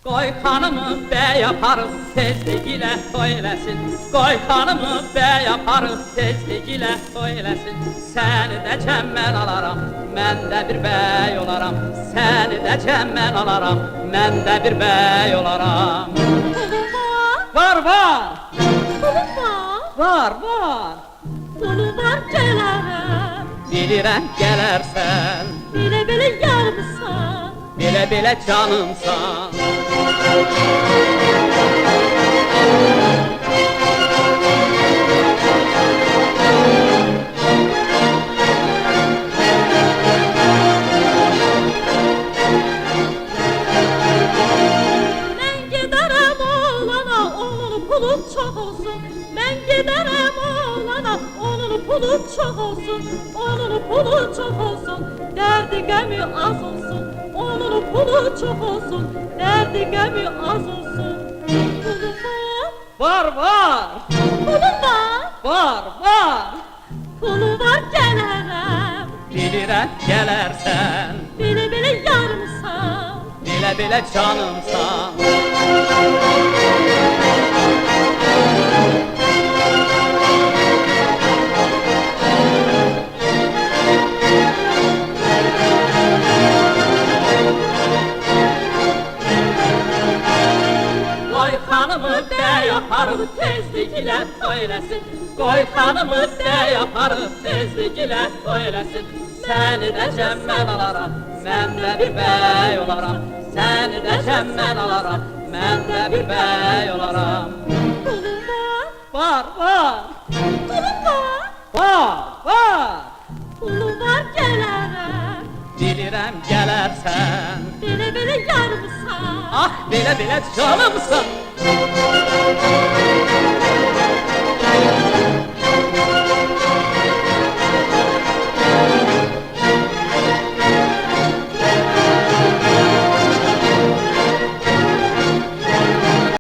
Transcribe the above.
Qoy xanımı bəy aparıb tezligilə toy eləsin. Qoy xanımı bəy aparıb tezligilə toy eləsin. Səni də cəmmən alaram, mən də bir bəy olaram. Səni də cəmmən alaram, mən də bir bəy olaram. Pulun var, Var, var, pulun var, var, var. pulun var gələrəm. Bilirəm gələrsən, Belə yarımsan, belə canımsan. mən gedərəm oğlana, onun pulu çox olsun. Mən gedərəm oğlana, onun pulu çox olsun. Onun pulu çox olsun, dərdi qəmi az olsun. Onun pulu çox olsun, dərdi qəmi az olsun. Pulun var, Var, var, pulun var, var, var. pulun var gələrəm. Bilirəm gələrsən, Belə yarımsan, belə canımsan. Qoy xanımı bəy aparıb tezligilə toy eləsin. Qoy xanımı bəy aparıb tezligilə toy eləsin. Səni də cəmmən alaram, mən də bir bəy olaram. Səni də cəmmən alaram, mən də bir bəy olaram. pulun var, Var, var, pulun var, var, var. pulun var gələrəm. Bilirəm gələrsən, Belə yarımsan, ah belə canımsan.